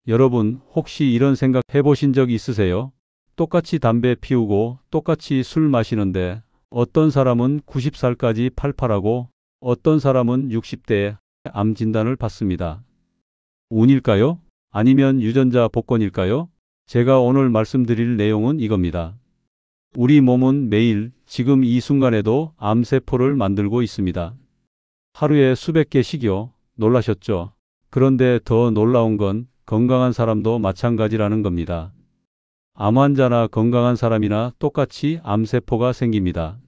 여러분, 혹시 이런 생각 해보신 적 있으세요? 똑같이 담배 피우고 똑같이 술 마시는데 어떤 사람은 90살까지 팔팔하고 어떤 사람은 60대에 암 진단을 받습니다. 운일까요? 아니면 유전자 복권일까요? 제가 오늘 말씀드릴 내용은 이겁니다. 우리 몸은 매일 지금 이 순간에도 암세포를 만들고 있습니다. 하루에 수백 개씩요. 놀라셨죠? 그런데 더 놀라운 건 건강한 사람도 마찬가지라는 겁니다. 암 환자나 건강한 사람이나 똑같이 암세포가 생깁니다.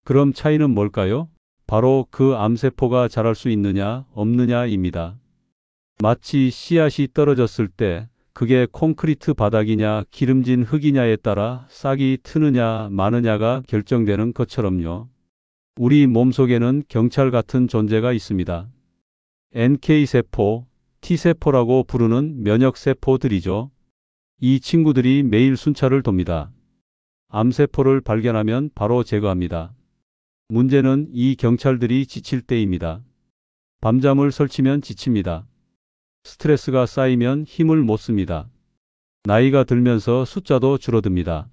그럼 차이는 뭘까요? 바로 그 암세포가 자랄 수 있느냐 없느냐입니다. 마치 씨앗이 떨어졌을 때 그게 콘크리트 바닥이냐 기름진 흙이냐에 따라 싹이 트느냐 마느냐가 결정되는 것처럼요. 우리 몸속에는 경찰 같은 존재가 있습니다. NK세포, T세포라고 부르는 면역세포들이죠. 이 친구들이 매일 순찰을 돕니다. 암세포를 발견하면 바로 제거합니다. 문제는 이 경찰들이 지칠 때입니다. 밤잠을 설치면 지칩니다. 스트레스가 쌓이면 힘을 못 씁니다. 나이가 들면서 숫자도 줄어듭니다.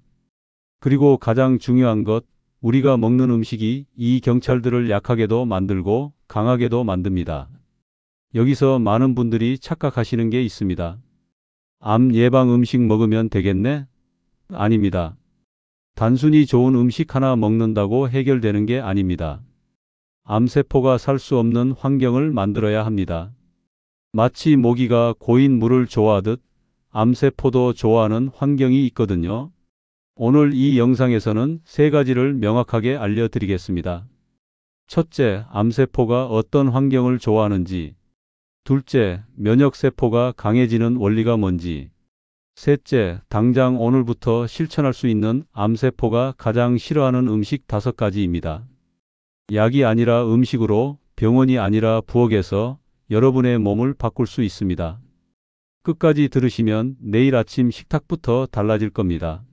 그리고 가장 중요한 것, 우리가 먹는 음식이 이 경찰들을 약하게도 만들고 강하게도 만듭니다. 여기서 많은 분들이 착각하시는 게 있습니다. 암 예방 음식 먹으면 되겠네? 아닙니다. 단순히 좋은 음식 하나 먹는다고 해결되는 게 아닙니다. 암세포가 살 수 없는 환경을 만들어야 합니다. 마치 모기가 고인 물을 좋아하듯 암세포도 좋아하는 환경이 있거든요. 오늘 이 영상에서는 세 가지를 명확하게 알려드리겠습니다. 첫째, 암세포가 어떤 환경을 좋아하는지. 둘째, 면역세포가 강해지는 원리가 뭔지. 셋째, 당장 오늘부터 실천할 수 있는 암세포가 가장 싫어하는 음식 5가지입니다. 약이 아니라 음식으로, 병원이 아니라 부엌에서 여러분의 몸을 바꿀 수 있습니다. 끝까지 들으시면 내일 아침 식탁부터 달라질 겁니다.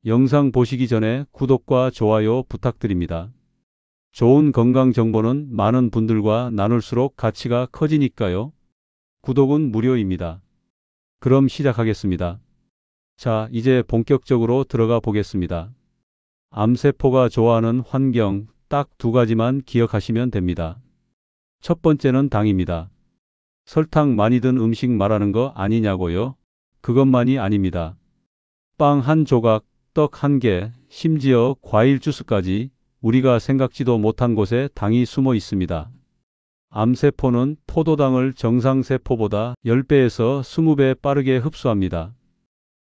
영상 보시기 전에 구독과 좋아요 부탁드립니다. 좋은 건강 정보는 많은 분들과 나눌수록 가치가 커지니까요. 구독은 무료입니다. 그럼 시작하겠습니다. 자, 이제 본격적으로 들어가 보겠습니다. 암세포가 좋아하는 환경 딱 2가지만 기억하시면 됩니다. 첫 번째는 당입니다. 설탕 많이 든 음식 말하는 거 아니냐고요? 그것만이 아닙니다. 빵 한 조각, 떡 1개, 심지어 과일 주스까지 우리가 생각지도 못한 곳에 당이 숨어 있습니다. 암세포는 포도당을 정상세포보다 10배에서 20배 빠르게 흡수합니다.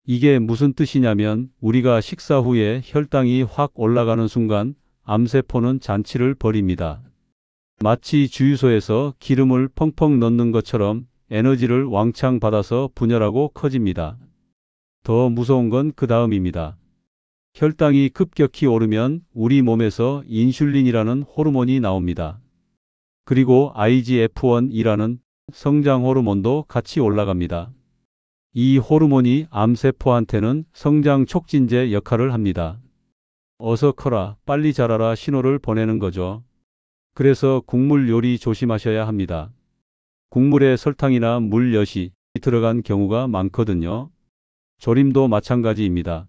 이게 무슨 뜻이냐면 우리가 식사 후에 혈당이 확 올라가는 순간 암세포는 잔치를 벌입니다. 마치 주유소에서 기름을 펑펑 넣는 것처럼 에너지를 왕창 받아서 분열하고 커집니다. 더 무서운 건 그 다음입니다. 혈당이 급격히 오르면 우리 몸에서 인슐린이라는 호르몬이 나옵니다. 그리고 IGF-1이라는 성장 호르몬도 같이 올라갑니다. 이 호르몬이 암세포한테는 성장 촉진제 역할을 합니다. 어서 커라, 빨리 자라라 신호를 보내는 거죠. 그래서 국물 요리 조심하셔야 합니다. 국물에 설탕이나 물엿이 들어간 경우가 많거든요. 조림도 마찬가지입니다.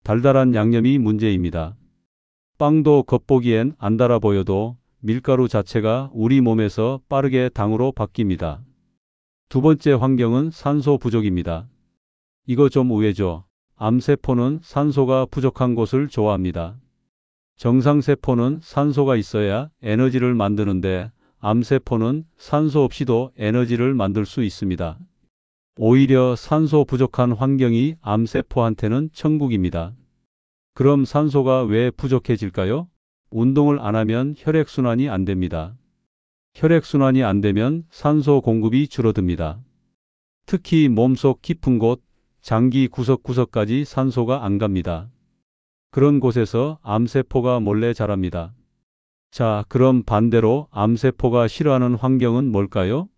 달달한 양념이 문제입니다. 빵도 겉보기엔 안 달아 보여도 밀가루 자체가 우리 몸에서 빠르게 당으로 바뀝니다. 두 번째 환경은 산소 부족입니다. 이거 좀 의외죠. 암세포는 산소가 부족한 곳을 좋아합니다. 정상세포는 산소가 있어야 에너지를 만드는데 암세포는 산소 없이도 에너지를 만들 수 있습니다. 오히려 산소 부족한 환경이 암세포한테는 천국입니다. 그럼 산소가 왜 부족해질까요? 운동을 안 하면 혈액순환이 안 됩니다. 혈액순환이 안 되면 산소 공급이 줄어듭니다. 특히 몸속 깊은 곳, 장기 구석구석까지 산소가 안 갑니다. 그런 곳에서 암세포가 몰래 자랍니다. 자, 그럼 반대로 암세포가 싫어하는 환경은 뭘까요?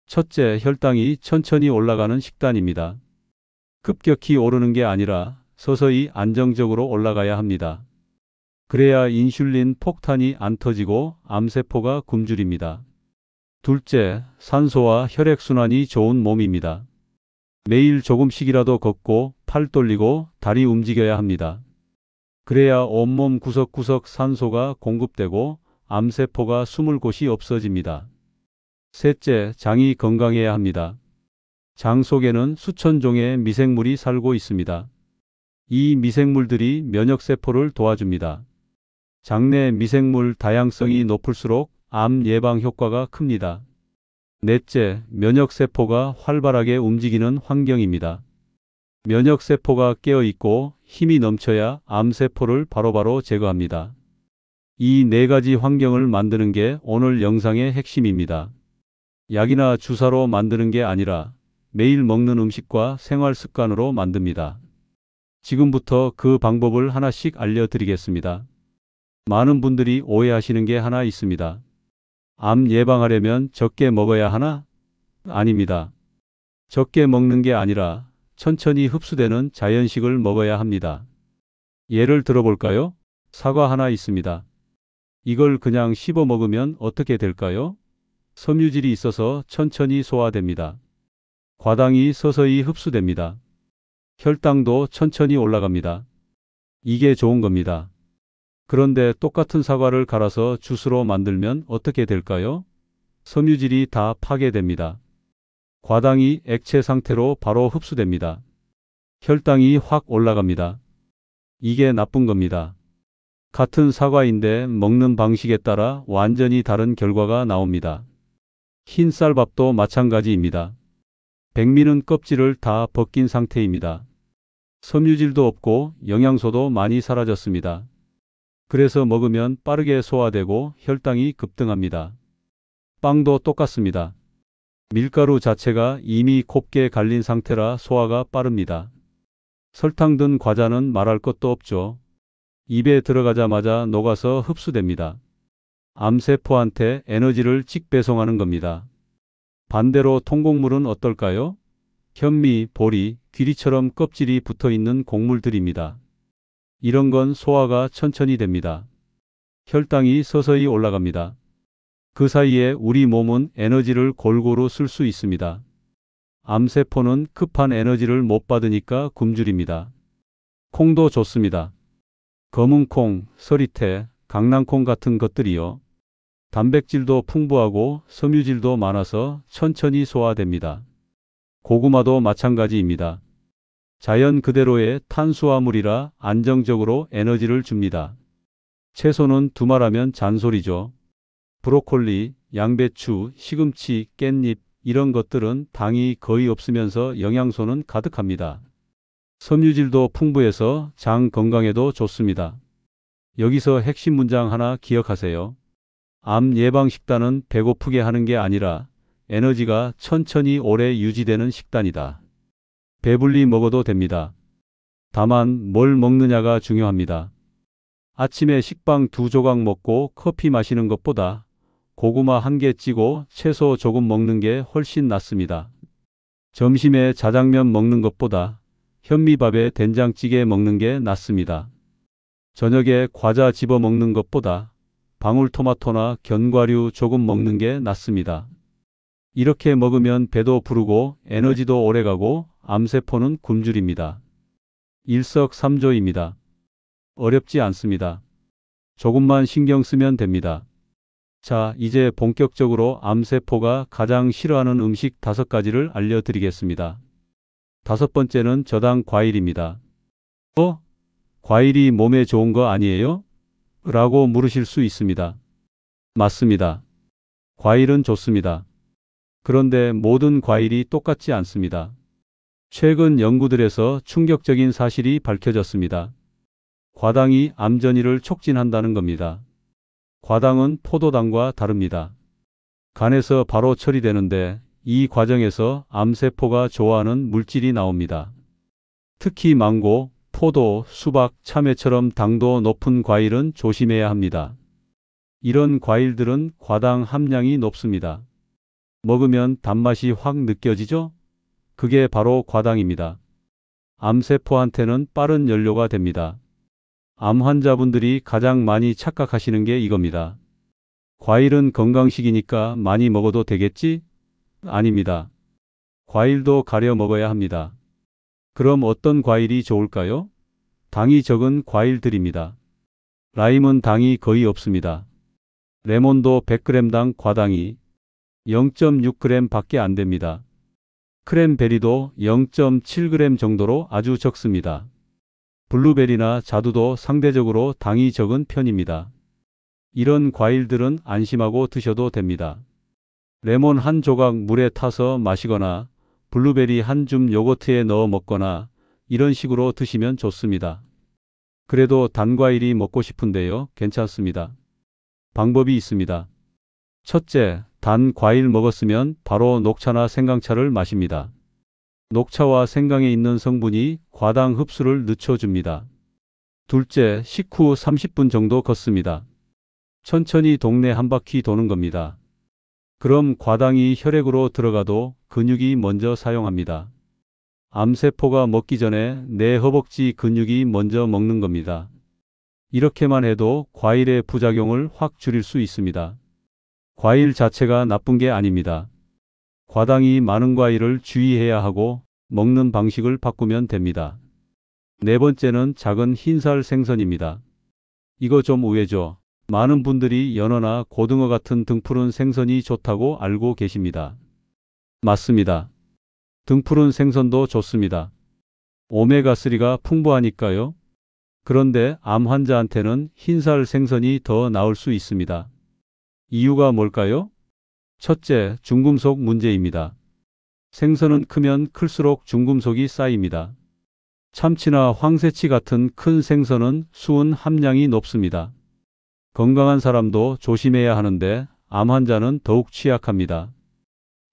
첫째, 혈당이 천천히 올라가는 식단입니다. 급격히 오르는 게 아니라 서서히 안정적으로 올라가야 합니다. 그래야 인슐린 폭탄이 안 터지고 암세포가 굶주립니다. 둘째, 산소와 혈액순환이 좋은 몸입니다. 매일 조금씩이라도 걷고 팔 돌리고 다리 움직여야 합니다. 그래야 온몸 구석구석 산소가 공급되고 암세포가 숨을 곳이 없어집니다. 셋째, 장이 건강해야 합니다. 장 속에는 수천 종의 미생물이 살고 있습니다. 이 미생물들이 면역세포를 도와줍니다. 장내 미생물 다양성이 높을수록 암 예방 효과가 큽니다. 넷째, 면역세포가 활발하게 움직이는 환경입니다. 면역세포가 깨어있고 힘이 넘쳐야 암세포를 바로바로 제거합니다. 이 네 가지 환경을 만드는 게 오늘 영상의 핵심입니다. 약이나 주사로 만드는 게 아니라 매일 먹는 음식과 생활 습관으로 만듭니다. 지금부터 그 방법을 하나씩 알려드리겠습니다. 많은 분들이 오해하시는 게 하나 있습니다. 암 예방하려면 적게 먹어야 하나? 아닙니다. 적게 먹는 게 아니라 천천히 흡수되는 자연식을 먹어야 합니다. 예를 들어볼까요? 사과 하나 있습니다. 이걸 그냥 씹어 먹으면 어떻게 될까요? 섬유질이 있어서 천천히 소화됩니다. 과당이 서서히 흡수됩니다. 혈당도 천천히 올라갑니다. 이게 좋은 겁니다. 그런데 똑같은 사과를 갈아서 주스로 만들면 어떻게 될까요? 섬유질이 다 파괴됩니다. 과당이 액체 상태로 바로 흡수됩니다. 혈당이 확 올라갑니다. 이게 나쁜 겁니다. 같은 사과인데 먹는 방식에 따라 완전히 다른 결과가 나옵니다. 흰 쌀밥도 마찬가지입니다. 백미는 껍질을 다 벗긴 상태입니다. 섬유질도 없고 영양소도 많이 사라졌습니다. 그래서 먹으면 빠르게 소화되고 혈당이 급등합니다. 빵도 똑같습니다. 밀가루 자체가 이미 곱게 갈린 상태라 소화가 빠릅니다. 설탕 든 과자는 말할 것도 없죠. 입에 들어가자마자 녹아서 흡수됩니다. 암세포한테 에너지를 직배송하는 겁니다. 반대로 통곡물은 어떨까요? 현미, 보리, 귀리처럼 껍질이 붙어있는 곡물들입니다. 이런 건 소화가 천천히 됩니다. 혈당이 서서히 올라갑니다. 그 사이에 우리 몸은 에너지를 골고루 쓸 수 있습니다. 암세포는 급한 에너지를 못 받으니까 굶주립니다. 콩도 좋습니다. 검은콩, 서리태, 강낭콩 같은 것들이요. 단백질도 풍부하고 섬유질도 많아서 천천히 소화됩니다. 고구마도 마찬가지입니다. 자연 그대로의 탄수화물이라 안정적으로 에너지를 줍니다. 채소는 두말하면 잔소리죠. 브로콜리, 양배추, 시금치, 깻잎 이런 것들은 당이 거의 없으면서 영양소는 가득합니다. 섬유질도 풍부해서 장 건강에도 좋습니다. 여기서 핵심 문장 하나 기억하세요. 암 예방 식단은 배고프게 하는 게 아니라 에너지가 천천히 오래 유지되는 식단이다. 배불리 먹어도 됩니다. 다만 뭘 먹느냐가 중요합니다. 아침에 식빵 2조각 먹고 커피 마시는 것보다 고구마 1개 찌고 채소 조금 먹는 게 훨씬 낫습니다. 점심에 자장면 먹는 것보다 현미밥에 된장찌개 먹는 게 낫습니다. 저녁에 과자 집어 먹는 것보다 방울토마토나 견과류 조금 먹는 게 낫습니다. 이렇게 먹으면 배도 부르고 에너지도 오래가고 암세포는 굶주립니다. 일석삼조입니다. 어렵지 않습니다. 조금만 신경 쓰면 됩니다. 자, 이제 본격적으로 암세포가 가장 싫어하는 음식 5가지를 알려드리겠습니다. 5번째는 저당 과일입니다. 과일이 몸에 좋은 거 아니에요? 라고 물으실 수 있습니다. 맞습니다. 과일은 좋습니다. 그런데 모든 과일이 똑같지 않습니다. 최근 연구들에서 충격적인 사실이 밝혀졌습니다. 과당이 암 전이를 촉진한다는 겁니다. 과당은 포도당과 다릅니다. 간에서 바로 처리되는데 이 과정에서 암세포가 좋아하는 물질이 나옵니다. 특히 망고, 포도, 수박, 참외처럼 당도 높은 과일은 조심해야 합니다. 이런 과일들은 과당 함량이 높습니다. 먹으면 단맛이 확 느껴지죠? 그게 바로 과당입니다. 암세포한테는 빠른 연료가 됩니다. 암 환자분들이 가장 많이 착각하시는 게 이겁니다. 과일은 건강식이니까 많이 먹어도 되겠지? 아닙니다. 과일도 가려 먹어야 합니다. 그럼 어떤 과일이 좋을까요? 당이 적은 과일들입니다. 라임은 당이 거의 없습니다. 레몬도 100g당 과당이 0.6g 밖에 안 됩니다. 크랜베리도 0.7g 정도로 아주 적습니다. 블루베리나 자두도 상대적으로 당이 적은 편입니다. 이런 과일들은 안심하고 드셔도 됩니다. 레몬 한 조각 물에 타서 마시거나 블루베리 한 줌 요거트에 넣어 먹거나 이런 식으로 드시면 좋습니다. 그래도 단과일이 먹고 싶은데요. 괜찮습니다. 방법이 있습니다. 첫째, 단 과일 먹었으면 바로 녹차나 생강차를 마십니다. 녹차와 생강에 있는 성분이 과당 흡수를 늦춰줍니다. 둘째, 식후 30분 정도 걷습니다. 천천히 동네 한 바퀴 도는 겁니다. 그럼 과당이 혈액으로 들어가도 근육이 먼저 사용합니다. 암세포가 먹기 전에 내 허벅지 근육이 먼저 먹는 겁니다. 이렇게만 해도 과일의 부작용을 확 줄일 수 있습니다. 과일 자체가 나쁜 게 아닙니다. 과당이 많은 과일을 주의해야 하고 먹는 방식을 바꾸면 됩니다. 네 번째는 작은 흰살 생선입니다. 이거 좀 의외죠. 많은 분들이 연어나 고등어 같은 등푸른 생선이 좋다고 알고 계십니다. 맞습니다. 등푸른 생선도 좋습니다. 오메가3가 풍부하니까요. 그런데 암 환자한테는 흰살 생선이 더 나을 수 있습니다. 이유가 뭘까요? 첫째, 중금속 문제입니다. 생선은 크면 클수록 중금속이 쌓입니다. 참치나 황새치 같은 큰 생선은 수은 함량이 높습니다. 건강한 사람도 조심해야 하는데 암 환자는 더욱 취약합니다.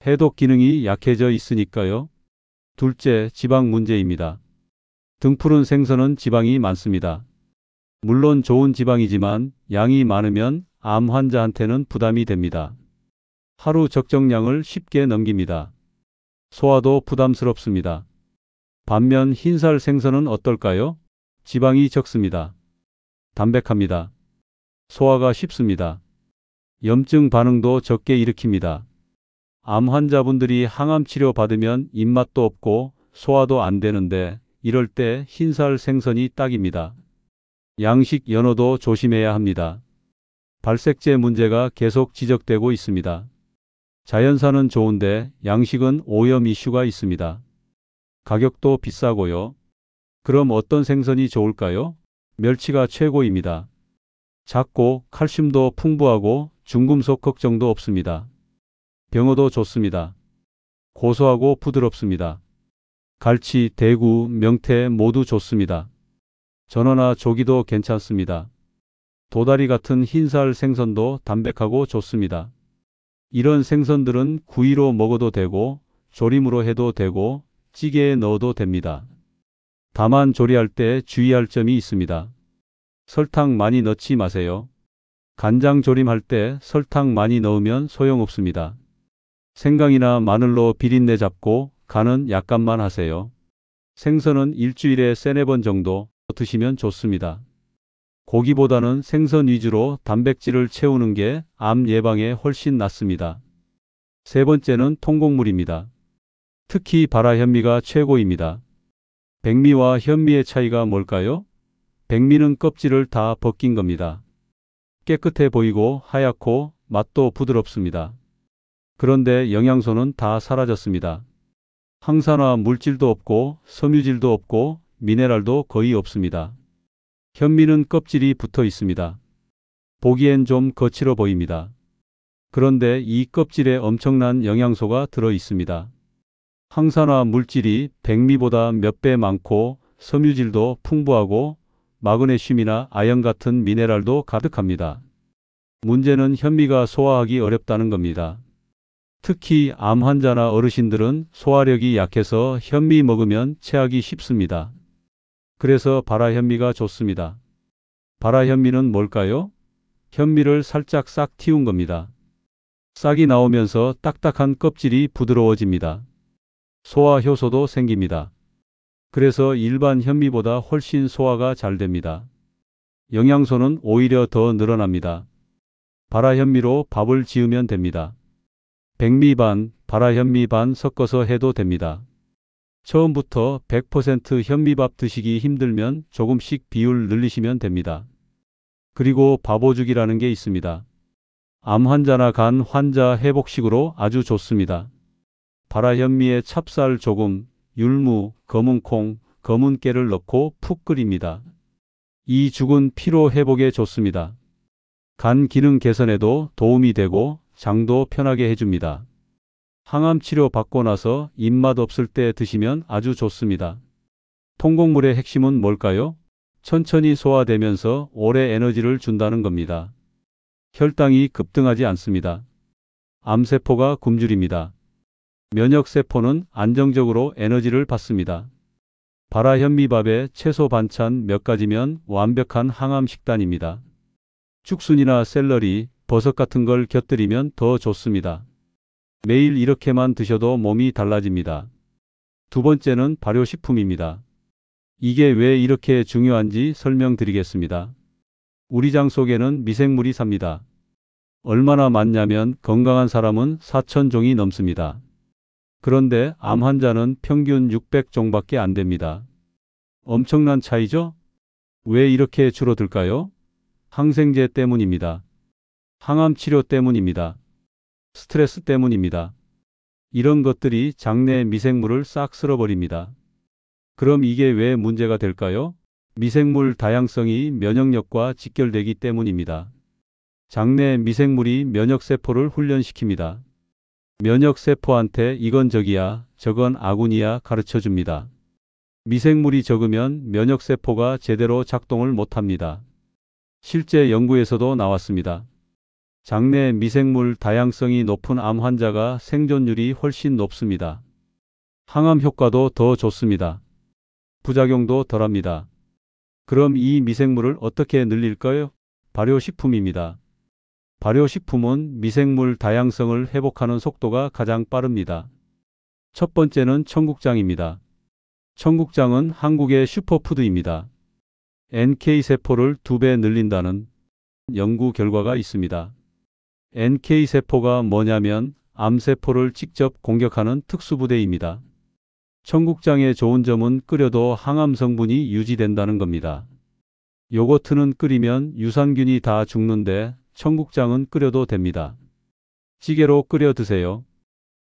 해독 기능이 약해져 있으니까요. 둘째, 지방 문제입니다. 등푸른 생선은 지방이 많습니다. 물론 좋은 지방이지만 양이 많으면 암 환자한테는 부담이 됩니다. 하루 적정량을 쉽게 넘깁니다. 소화도 부담스럽습니다. 반면 흰살 생선은 어떨까요? 지방이 적습니다. 담백합니다. 소화가 쉽습니다. 염증 반응도 적게 일으킵니다. 암 환자분들이 항암 치료 받으면 입맛도 없고 소화도 안 되는데 이럴 때 흰살 생선이 딱입니다. 양식 연어도 조심해야 합니다. 발색제 문제가 계속 지적되고 있습니다. 자연산은 좋은데 양식은 오염 이슈가 있습니다. 가격도 비싸고요. 그럼 어떤 생선이 좋을까요? 멸치가 최고입니다. 작고 칼슘도 풍부하고 중금속 걱정도 없습니다. 병어도 좋습니다. 고소하고 부드럽습니다. 갈치, 대구, 명태 모두 좋습니다. 전어나 조기도 괜찮습니다. 도다리 같은 흰살 생선도 담백하고 좋습니다. 이런 생선들은 구이로 먹어도 되고 조림으로 해도 되고 찌개에 넣어도 됩니다. 다만 조리할 때 주의할 점이 있습니다. 설탕 많이 넣지 마세요. 간장 조림할 때 설탕 많이 넣으면 소용없습니다. 생강이나 마늘로 비린내 잡고 간은 약간만 하세요. 생선은 일주일에 3-4번 정도 드시면 좋습니다. 고기보다는 생선 위주로 단백질을 채우는 게 암 예방에 훨씬 낫습니다. 세 번째는 통곡물입니다. 특히 바라현미가 최고입니다. 백미와 현미의 차이가 뭘까요? 백미는 껍질을 다 벗긴 겁니다. 깨끗해 보이고 하얗고 맛도 부드럽습니다. 그런데 영양소는 다 사라졌습니다. 항산화 물질도 없고 섬유질도 없고 미네랄도 거의 없습니다. 현미는 껍질이 붙어 있습니다. 보기엔 좀 거칠어 보입니다. 그런데 이 껍질에 엄청난 영양소가 들어 있습니다. 항산화 물질이 백미보다 몇 배 많고 섬유질도 풍부하고 마그네슘이나 아연 같은 미네랄도 가득합니다. 문제는 현미가 소화하기 어렵다는 겁니다. 특히 암 환자나 어르신들은 소화력이 약해서 현미 먹으면 체하기 쉽습니다. 그래서 바라현미가 좋습니다. 바라현미는 뭘까요? 현미를 살짝 싹 틔운 겁니다. 싹이 나오면서 딱딱한 껍질이 부드러워집니다. 소화 효소도 생깁니다. 그래서 일반 현미보다 훨씬 소화가 잘 됩니다. 영양소는 오히려 더 늘어납니다. 바라현미로 밥을 지으면 됩니다. 백미 반, 발화현미 반 섞어서 해도 됩니다. 처음부터 100% 현미밥 드시기 힘들면 조금씩 비율 늘리시면 됩니다. 그리고 바보죽이라는 게 있습니다. 암 환자나 간 환자 회복식으로 아주 좋습니다. 발화현미에 찹쌀 조금, 율무, 검은콩, 검은깨를 넣고 푹 끓입니다. 이 죽은 피로 회복에 좋습니다. 간 기능 개선에도 도움이 되고 장도 편하게 해줍니다. 항암 치료 받고 나서 입맛 없을 때 드시면 아주 좋습니다. 통곡물의 핵심은 뭘까요? 천천히 소화되면서 오래 에너지를 준다는 겁니다. 혈당이 급등하지 않습니다. 암세포가 굶주립니다. 면역세포는 안정적으로 에너지를 받습니다. 발화현미밥에 채소 반찬 몇 가지면 완벽한 항암 식단입니다. 죽순이나 샐러리, 버섯 같은 걸 곁들이면 더 좋습니다. 매일 이렇게만 드셔도 몸이 달라집니다. 두 번째는 발효식품입니다. 이게 왜 이렇게 중요한지 설명드리겠습니다. 우리 장 속에는 미생물이 삽니다. 얼마나 많냐면 건강한 사람은 4,000종이 넘습니다. 그런데 암 환자는 평균 600종밖에 안 됩니다. 엄청난 차이죠? 왜 이렇게 줄어들까요? 항생제 때문입니다. 항암 치료 때문입니다. 스트레스 때문입니다. 이런 것들이 장내 미생물을 싹 쓸어버립니다. 그럼 이게 왜 문제가 될까요? 미생물 다양성이 면역력과 직결되기 때문입니다. 장내 미생물이 면역세포를 훈련시킵니다. 면역세포한테 이건 적이야, 저건 아군이야 가르쳐줍니다. 미생물이 적으면 면역세포가 제대로 작동을 못합니다. 실제 연구에서도 나왔습니다. 장내 미생물 다양성이 높은 암 환자가 생존율이 훨씬 높습니다. 항암 효과도 더 좋습니다. 부작용도 덜합니다. 그럼 이 미생물을 어떻게 늘릴까요? 발효식품입니다. 발효식품은 미생물 다양성을 회복하는 속도가 가장 빠릅니다. 첫 번째는 청국장입니다. 청국장은 한국의 슈퍼푸드입니다. NK세포를 2배 늘린다는 연구 결과가 있습니다. NK세포가 뭐냐면 암세포를 직접 공격하는 특수부대입니다. 청국장의 좋은 점은 끓여도 항암 성분이 유지된다는 겁니다. 요거트는 끓이면 유산균이 다 죽는데 청국장은 끓여도 됩니다. 찌개로 끓여 드세요.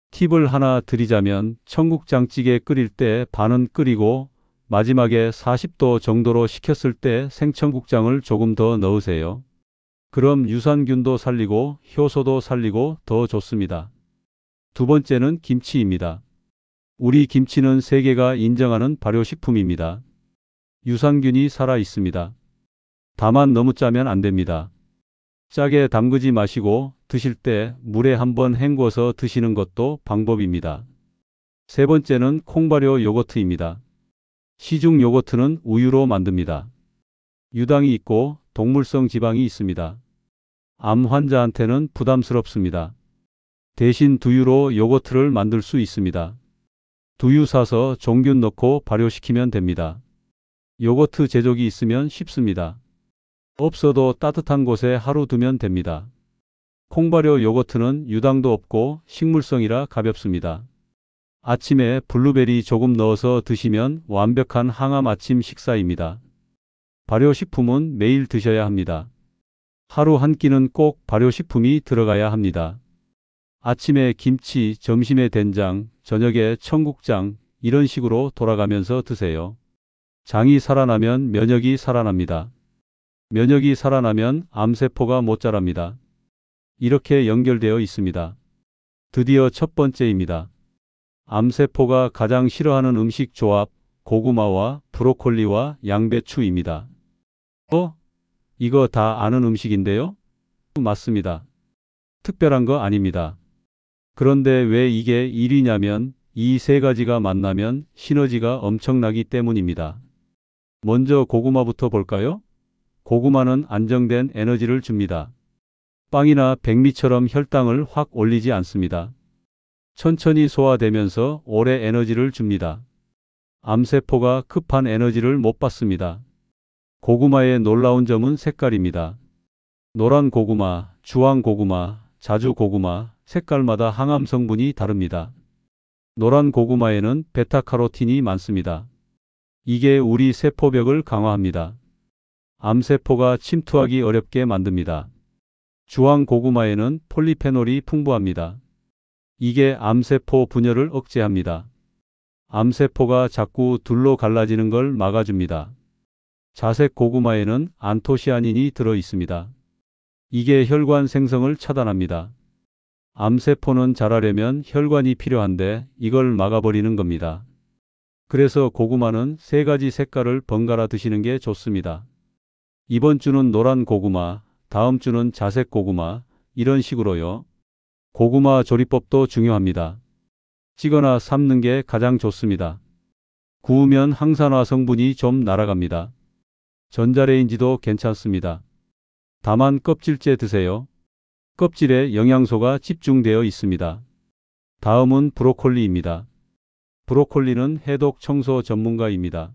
팁을 하나 드리자면 청국장찌개 끓일 때 반은 끓이고 마지막에 40도 정도로 식혔을 때 생청국장을 조금 더 넣으세요. 그럼 유산균도 살리고 효소도 살리고 더 좋습니다. 두 번째는 김치입니다. 우리 김치는 세계가 인정하는 발효식품입니다. 유산균이 살아 있습니다. 다만 너무 짜면 안 됩니다. 짜게 담그지 마시고 드실 때 물에 한번 헹궈서 드시는 것도 방법입니다. 세 번째는 콩발효 요거트입니다. 시중 요거트는 우유로 만듭니다. 유당이 있고 동물성 지방이 있습니다. 암 환자한테는 부담스럽습니다. 대신 두유로 요거트를 만들 수 있습니다. 두유 사서 종균 넣고 발효시키면 됩니다. 요거트 제조기 있으면 쉽습니다. 없어도 따뜻한 곳에 하루 두면 됩니다. 콩발효 요거트는 유당도 없고 식물성이라 가볍습니다. 아침에 블루베리 조금 넣어서 드시면 완벽한 항암 아침 식사입니다. 발효식품은 매일 드셔야 합니다. 하루 한 끼는 꼭 발효식품이 들어가야 합니다. 아침에 김치, 점심에 된장, 저녁에 청국장 이런 식으로 돌아가면서 드세요. 장이 살아나면 면역이 살아납니다. 면역이 살아나면 암세포가 못 자랍니다. 이렇게 연결되어 있습니다. 드디어 첫 번째입니다. 암세포가 가장 싫어하는 음식 조합, 고구마와 브로콜리와 양배추입니다. 이거 다 아는 음식인데요? 맞습니다. 특별한 거 아닙니다. 그런데 왜 이게 1위냐면 이 세 가지가 만나면 시너지가 엄청나기 때문입니다. 먼저 고구마부터 볼까요? 고구마는 안정된 에너지를 줍니다. 빵이나 백미처럼 혈당을 확 올리지 않습니다. 천천히 소화되면서 오래 에너지를 줍니다. 암세포가 급한 에너지를 못 받습니다. 고구마의 놀라운 점은 색깔입니다. 노란 고구마, 주황 고구마, 자주 고구마, 색깔마다 항암 성분이 다릅니다. 노란 고구마에는 베타카로틴이 많습니다. 이게 우리 세포벽을 강화합니다. 암세포가 침투하기 어렵게 만듭니다. 주황 고구마에는 폴리페놀이 풍부합니다. 이게 암세포 분열을 억제합니다. 암세포가 자꾸 둘로 갈라지는 걸 막아줍니다. 자색 고구마에는 안토시아닌이 들어 있습니다. 이게 혈관 생성을 차단합니다. 암세포는 자라려면 혈관이 필요한데 이걸 막아버리는 겁니다. 그래서 고구마는 3가지 색깔을 번갈아 드시는 게 좋습니다. 이번 주는 노란 고구마, 다음 주는 자색 고구마, 이런 식으로요. 고구마 조리법도 중요합니다. 찌거나 삶는 게 가장 좋습니다. 구우면 항산화 성분이 좀 날아갑니다. 전자레인지도 괜찮습니다. 다만 껍질째 드세요. 껍질에 영양소가 집중되어 있습니다. 다음은 브로콜리입니다. 브로콜리는 해독 청소 전문가입니다.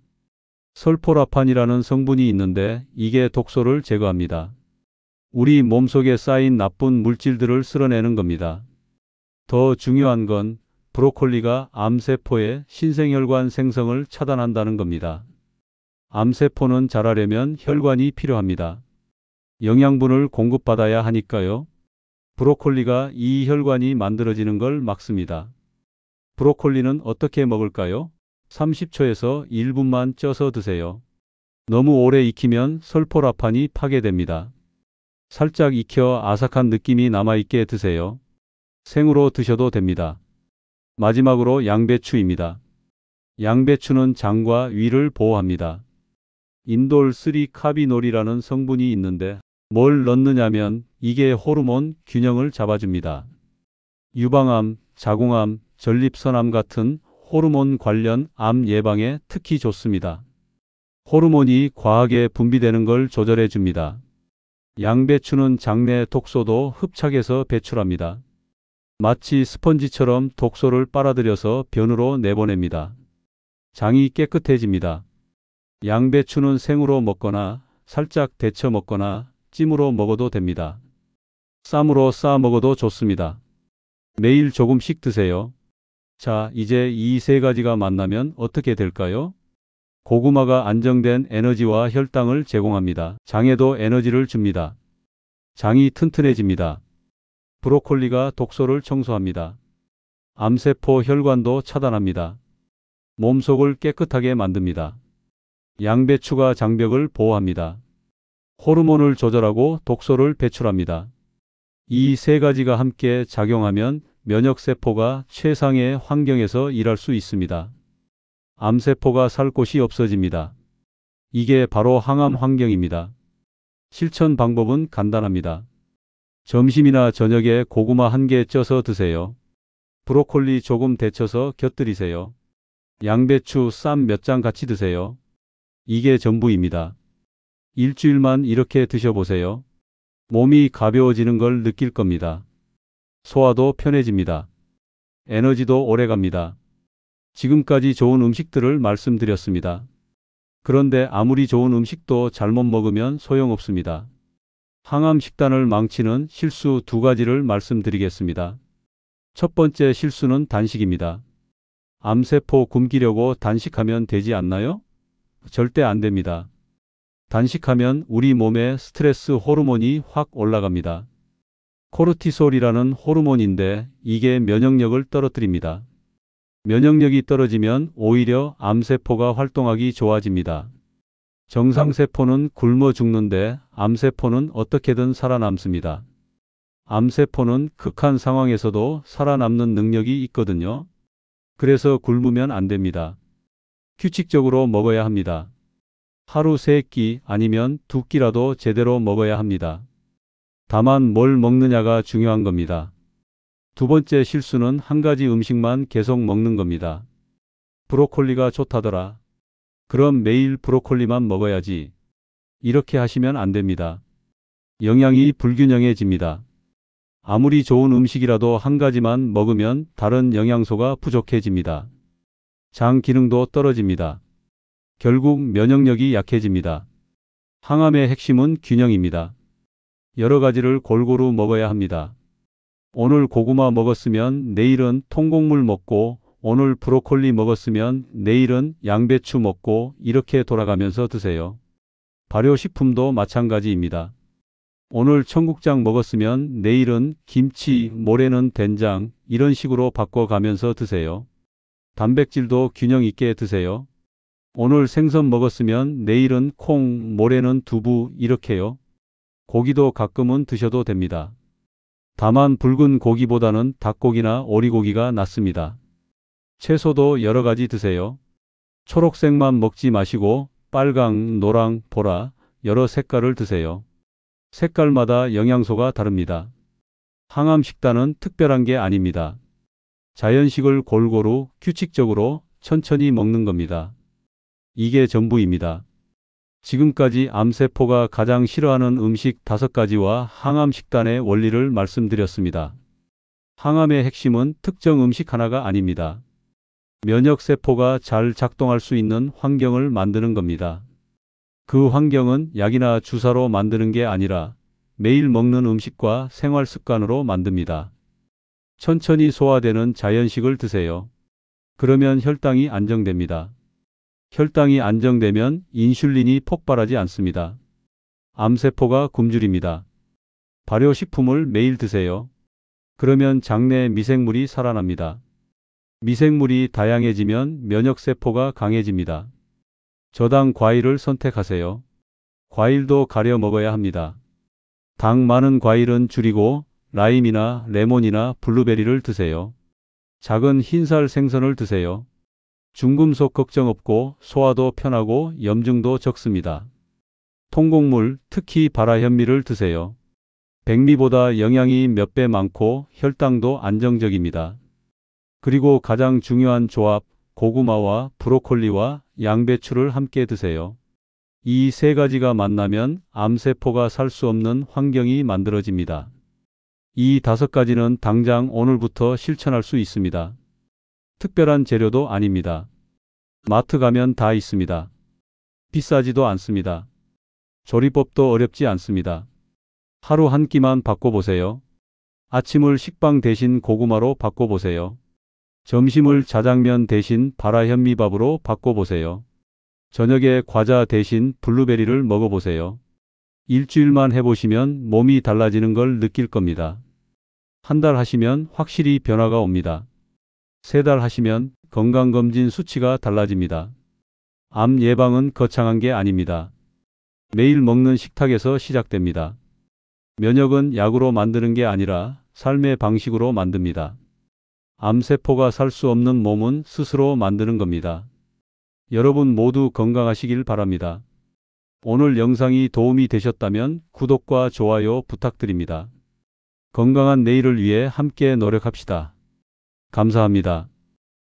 설포라판이라는 성분이 있는데 이게 독소를 제거합니다. 우리 몸속에 쌓인 나쁜 물질들을 쓸어내는 겁니다. 더 중요한 건 브로콜리가 암세포의 신생혈관 생성을 차단한다는 겁니다. 암세포는 자라려면 혈관이 필요합니다. 영양분을 공급받아야 하니까요. 브로콜리가 이 혈관이 만들어지는 걸 막습니다. 브로콜리는 어떻게 먹을까요? 30초에서 1분만 쪄서 드세요. 너무 오래 익히면 설포라판이 파괴됩니다. 살짝 익혀 아삭한 느낌이 남아있게 드세요. 생으로 드셔도 됩니다. 마지막으로 양배추입니다. 양배추는 장과 위를 보호합니다. 인돌3카비놀이라는 성분이 있는데 뭘 넣느냐면 이게 호르몬 균형을 잡아줍니다. 유방암, 자궁암, 전립선암 같은 호르몬 관련 암 예방에 특히 좋습니다. 호르몬이 과하게 분비되는 걸 조절해 줍니다. 양배추는 장내 독소도 흡착해서 배출합니다. 마치 스펀지처럼 독소를 빨아들여서 변으로 내보냅니다. 장이 깨끗해집니다. 양배추는 생으로 먹거나 살짝 데쳐 먹거나 찜으로 먹어도 됩니다. 쌈으로 싸 먹어도 좋습니다. 매일 조금씩 드세요. 자, 이제 이 3가지가 만나면 어떻게 될까요? 고구마가 안정된 에너지와 혈당을 제공합니다. 장에도 에너지를 줍니다. 장이 튼튼해집니다. 브로콜리가 독소를 청소합니다. 암세포 혈관도 차단합니다. 몸속을 깨끗하게 만듭니다. 양배추가 장벽을 보호합니다. 호르몬을 조절하고 독소를 배출합니다. 이 3가지가 함께 작용하면 면역세포가 최상의 환경에서 일할 수 있습니다. 암세포가 살 곳이 없어집니다. 이게 바로 항암 환경입니다. 실천 방법은 간단합니다. 점심이나 저녁에 고구마 1개 쪄서 드세요. 브로콜리 조금 데쳐서 곁들이세요. 양배추 쌈 몇 장 같이 드세요. 이게 전부입니다. 일주일만 이렇게 드셔보세요. 몸이 가벼워지는 걸 느낄 겁니다. 소화도 편해집니다. 에너지도 오래갑니다. 지금까지 좋은 음식들을 말씀드렸습니다. 그런데 아무리 좋은 음식도 잘못 먹으면 소용없습니다. 항암 식단을 망치는 실수 2가지를 말씀드리겠습니다. 첫 번째 실수는 단식입니다. 암세포 굶기려고 단식하면 되지 않나요? 절대 안 됩니다. 단식하면 우리 몸에 스트레스 호르몬이 확 올라갑니다. 코르티솔이라는 호르몬인데 이게 면역력을 떨어뜨립니다. 면역력이 떨어지면 오히려 암세포가 활동하기 좋아집니다. 정상세포는 굶어 죽는데 암세포는 어떻게든 살아남습니다. 암세포는 극한 상황에서도 살아남는 능력이 있거든요. 그래서 굶으면 안 됩니다. 규칙적으로 먹어야 합니다. 하루 3끼 아니면 2끼라도 제대로 먹어야 합니다. 다만 뭘 먹느냐가 중요한 겁니다. 2번째 실수는 1가지 음식만 계속 먹는 겁니다. 브로콜리가 좋다더라. 그럼 매일 브로콜리만 먹어야지. 이렇게 하시면 안 됩니다. 영양이 불균형해집니다. 아무리 좋은 음식이라도 1가지만 먹으면 다른 영양소가 부족해집니다. 장 기능도 떨어집니다. 결국 면역력이 약해집니다. 항암의 핵심은 균형입니다. 여러 가지를 골고루 먹어야 합니다. 오늘 고구마 먹었으면 내일은 통곡물 먹고, 오늘 브로콜리 먹었으면 내일은 양배추 먹고 이렇게 돌아가면서 드세요. 발효식품도 마찬가지입니다. 오늘 청국장 먹었으면 내일은 김치, 모레는 된장 이런 식으로 바꿔가면서 드세요. 단백질도 균형 있게 드세요. 오늘 생선 먹었으면 내일은 콩, 모레는 두부 이렇게요. 고기도 가끔은 드셔도 됩니다. 다만 붉은 고기보다는 닭고기나 오리고기가 낫습니다. 채소도 여러 가지 드세요. 초록색만 먹지 마시고 빨강, 노랑, 보라 여러 색깔을 드세요. 색깔마다 영양소가 다릅니다. 항암 식단은 특별한 게 아닙니다. 자연식을 골고루 규칙적으로 천천히 먹는 겁니다. 이게 전부입니다. 지금까지 암세포가 가장 싫어하는 음식 5가지와 항암 식단의 원리를 말씀드렸습니다. 항암의 핵심은 특정 음식 하나가 아닙니다. 면역세포가 잘 작동할 수 있는 환경을 만드는 겁니다. 그 환경은 약이나 주사로 만드는 게 아니라 매일 먹는 음식과 생활 습관으로 만듭니다. 천천히 소화되는 자연식을 드세요. 그러면 혈당이 안정됩니다. 혈당이 안정되면 인슐린이 폭발하지 않습니다. 암세포가 굶주립니다. 발효식품을 매일 드세요. 그러면 장내 미생물이 살아납니다. 미생물이 다양해지면 면역세포가 강해집니다. 저당 과일을 선택하세요. 과일도 가려 먹어야 합니다. 당 많은 과일은 줄이고 라임이나 레몬이나 블루베리를 드세요. 작은 흰살 생선을 드세요. 중금속 걱정 없고 소화도 편하고 염증도 적습니다. 통곡물, 특히 바라현미를 드세요. 백미보다 영양이 몇 배 많고 혈당도 안정적입니다. 그리고 가장 중요한 조합, 고구마와 브로콜리와 양배추를 함께 드세요. 이 3가지가 만나면 암세포가 살 수 없는 환경이 만들어집니다. 이 5가지는 당장 오늘부터 실천할 수 있습니다. 특별한 재료도 아닙니다. 마트 가면 다 있습니다. 비싸지도 않습니다. 조리법도 어렵지 않습니다. 하루 한 끼만 바꿔보세요. 아침을 식빵 대신 고구마로 바꿔보세요. 점심을 자장면 대신 바라현미밥으로 바꿔보세요. 저녁에 과자 대신 블루베리를 먹어보세요. 일주일만 해보시면 몸이 달라지는 걸 느낄 겁니다. 한 달 하시면 확실히 변화가 옵니다. 3달 하시면 건강검진 수치가 달라집니다. 암 예방은 거창한 게 아닙니다. 매일 먹는 식탁에서 시작됩니다. 면역은 약으로 만드는 게 아니라 삶의 방식으로 만듭니다. 암세포가 살 수 없는 몸은 스스로 만드는 겁니다. 여러분 모두 건강하시길 바랍니다. 오늘 영상이 도움이 되셨다면 구독과 좋아요 부탁드립니다. 건강한 내일을 위해 함께 노력합시다. 감사합니다.